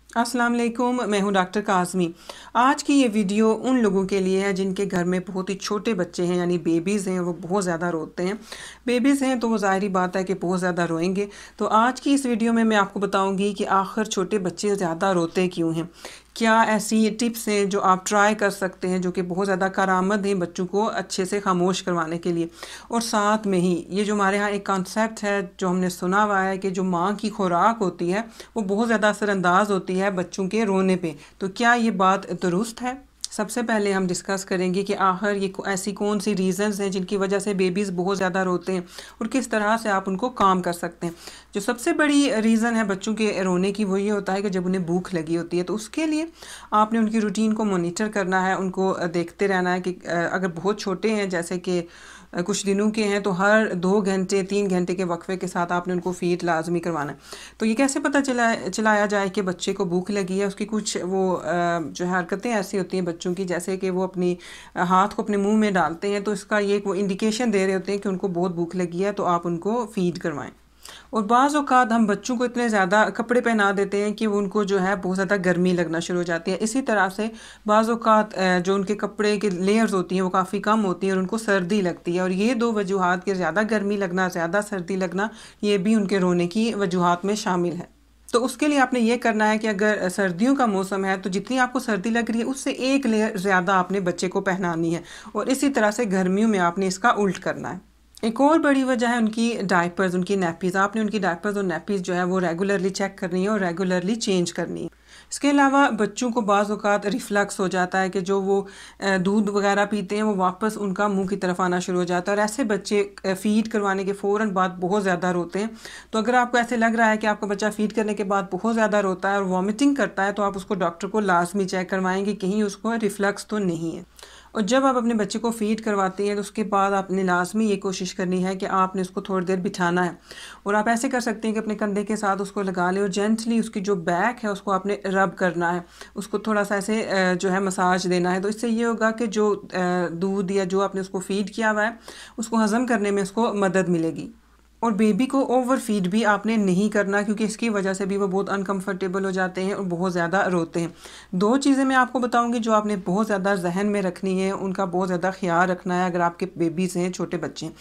अस्सलाम वालेकुम, मैं हूँ डॉक्टर काज़मी। आज की ये वीडियो उन लोगों के लिए है जिनके घर में बहुत ही छोटे बच्चे हैं, यानी बेबीज़ हैं, वो बहुत ज़्यादा रोते हैं। बेबीज़ हैं तो वो ज़ाहिरी बात है कि बहुत ज़्यादा रोएंगे। तो आज की इस वीडियो में मैं आपको बताऊंगी कि आखिर छोटे बच्चे ज़्यादा रोते क्यों हैं। क्या ऐसी टिप्स हैं जो आप ट्राई कर सकते हैं जो कि बहुत ज़्यादा कारआमद हैं बच्चों को अच्छे से खामोश करवाने के लिए। और साथ में ही ये जो हमारे यहाँ एक कॉन्सेप्ट है जो हमने सुना हुआ है कि जो माँ की खुराक होती है वो बहुत ज़्यादा असरअंदाज होती है बच्चों के रोने पे। तो क्या ये बात दुरुस्त है? सबसे पहले हम डिस्कस करेंगे कि आखिर ये ऐसी कौन सी रीज़न्स हैं जिनकी वजह से बेबीज़ बहुत ज़्यादा रोते हैं और किस तरह से आप उनको काम कर सकते हैं। जो सबसे बड़ी रीज़न है बच्चों के रोने की वो ये होता है कि जब उन्हें भूख लगी होती है, तो उसके लिए आपने उनकी रूटीन को मॉनिटर करना है, उनको देखते रहना है कि अगर बहुत छोटे हैं जैसे कि कुछ दिनों के हैं तो हर 2 घंटे 3 घंटे के वक्फे के साथ आपने उनको फीड लाजमी करवाना है। तो ये कैसे पता चलाया जाए कि बच्चे को भूख लगी है? उसकी कुछ वो जो है हरकतें ऐसी होती हैं बच्चों की, जैसे कि वो अपनी हाथ को अपने मुंह में डालते हैं, तो इसका ये वो इंडिकेशन दे रहे होते हैं कि उनको बहुत भूख लगी है, तो आप उनको फीड करवाएं। और बाज़ औक़ात हम बच्चों को इतने ज़्यादा कपड़े पहना देते हैं कि उनको जो है बहुत ज़्यादा गर्मी लगना शुरू हो जाती है। इसी तरह से बाज़ औक़ात जो उनके कपड़े की लेयर्स होती हैं वो काफ़ी कम होती हैं और उनको सर्दी लगती है, और ये 2 वजूहात के ज़्यादा गर्मी लगना, ज़्यादा सर्दी लगना, ये भी उनके रोने की वजूहात में शामिल है। तो उसके लिए आपने ये करना है कि अगर सर्दियों का मौसम है तो जितनी आपको सर्दी लग रही है उससे 1 लेयर ज़्यादा आपने बच्चे को पहनानी है, और इसी तरह से गर्मियों में आपने इसका उल्ट करना है। एक और बड़ी वजह है उनकी डायपर्स, उनकी नैपीज़। आपने उनकी डायपर्स और नैपीज़ जो है वो रेगुलरली चेक करनी है और रेगुलरली चेंज करनी है। इसके अलावा बच्चों को बाज़ औक़ात रिफ्लक्स हो जाता है कि जो वो दूध वगैरह पीते हैं वो वापस उनका मुंह की तरफ आना शुरू हो जाता है, और ऐसे बच्चे फ़ीड करवाने के फ़ौरन बाद बहुत ज़्यादा रोते हैं। तो अगर आपको ऐसे लग रहा है कि आपका बच्चा फ़ीड करने के बाद बहुत ज़्यादा रोता है और वॉमिटिंग करता है, तो आप उसको डॉक्टर को लाजमी चेक करवाएंगे कहीं उसको रिफ्लक्स तो नहीं है। और जब आप अपने बच्चे को फ़ीड करवाते हैं तो उसके बाद आपने लाजमी ये कोशिश करनी है कि आपने उसको थोड़ी देर बिठाना है, और आप ऐसे कर सकते हैं कि अपने कंधे के साथ उसको लगा लें और जेंटली उसकी जो बैक है उसको आपने रब करना है, उसको थोड़ा सा ऐसे जो है मसाज देना है। तो इससे ये होगा कि जो दूध या जो आपने उसको फ़ीड किया हुआ है उसको हज़म करने में उसको मदद मिलेगी। और बेबी को ओवर फीड भी आपने नहीं करना, क्योंकि इसकी वजह से भी वो बहुत अनकंफर्टेबल हो जाते हैं और बहुत ज़्यादा रोते हैं। 2 चीज़ें मैं आपको बताऊंगी जो आपने बहुत ज़्यादा जहन में रखनी है, उनका बहुत ज़्यादा ख्याल रखना है अगर आपके बेबीज़ हैं, छोटे बच्चे हैं।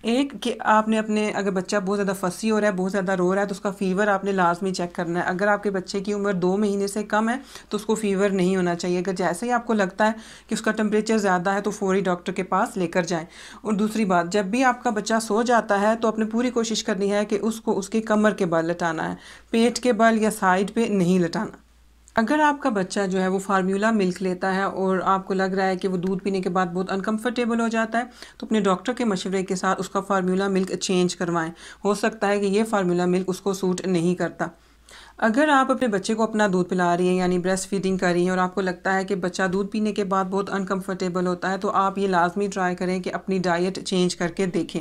एक कि आपने अपने अगर बच्चा बहुत ज़्यादा फसी हो रहा है, बहुत ज़्यादा रो रहा है, तो उसका फ़ीवर आपने लाजमी चेक करना है। अगर आपके बच्चे की उम्र 2 महीने से कम है तो उसको फ़ीवर नहीं होना चाहिए। अगर जैसे ही आपको लगता है कि उसका टेम्परेचर ज़्यादा है तो फ़ौरी डॉक्टर के पास लेकर जाएँ। और दूसरी बात, जब भी आपका बच्चा सो जाता है तो अपने पूरी कोशिश करनी है कि उसको उसके कमर के बल लटाना है, पेट के बल या साइड पे नहीं लटाना। अगर आपका बच्चा जो है वो फार्मूला मिल्क लेता है और आपको लग रहा है कि वो दूध पीने के बाद बहुत अनकंफर्टेबल हो जाता है, तो अपने डॉक्टर के मशवरे के साथ उसका फार्मूला मिल्क चेंज करवाएं। हो सकता है कि ये फार्मूला मिल्क उसको सूट नहीं करता। अगर आप अपने बच्चे को अपना दूध पिला रही हैं, यानी ब्रेस्ट फीडिंग कर रही हैं, और आपको लगता है कि बच्चा दूध पीने के बाद बहुत अनकंफर्टेबल होता है, तो आप ये लाजमी ट्राई करें कि अपनी डाइट चेंज करके देखें।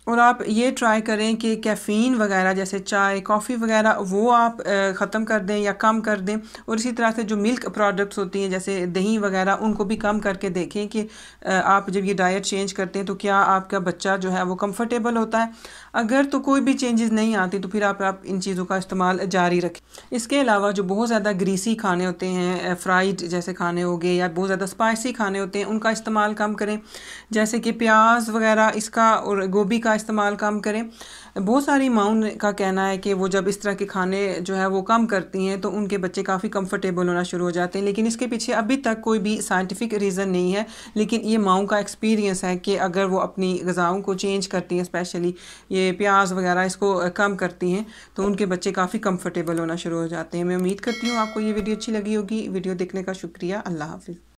और आप ये ट्राई करें कि कैफ़ीन वगैरह जैसे चाय, कॉफ़ी वगैरह वो आप ख़त्म कर दें या कम कर दें। और इसी तरह से जो मिल्क प्रोडक्ट्स होती हैं जैसे दही वगैरह, उनको भी कम करके देखें कि आप जब ये डाइट चेंज करते हैं तो क्या आपका बच्चा जो है वो कंफर्टेबल होता है। अगर तो कोई भी चेंजेस नहीं आती तो फिर आप इन चीज़ों का इस्तेमाल जारी रखें। इसके अलावा जो बहुत ज़्यादा ग्रीसी खाने होते हैं, फ्राइड जैसे खाने हो गए, या बहुत ज़्यादा स्पाइसी खाने होते हैं, उनका इस्तेमाल कम करें, जैसे कि प्याज वगैरह इसका और गोभी का इस्तेमाल कम करें। बहुत सारी माँओं का कहना है कि वो जब इस तरह के खाने जो है वो कम करती हैं तो उनके बच्चे काफ़ी कंफर्टेबल होना शुरू हो जाते हैं, लेकिन इसके पीछे अभी तक कोई भी साइंटिफिक रीज़न नहीं है। लेकिन ये माँओं का एक्सपीरियंस है कि अगर वो अपनी ग़िज़ाओं को चेंज करती हैं, स्पेशली ये प्याज वगैरह इसको कम करती हैं, तो उनके बच्चे काफ़ी कंफर्टेबल होना शुरू हो जाते हैं। मैं उम्मीद करती हूँ आपको ये वीडियो अच्छी लगी होगी। वीडियो देखने का शुक्रिया। अल्लाह हाफ़िज़।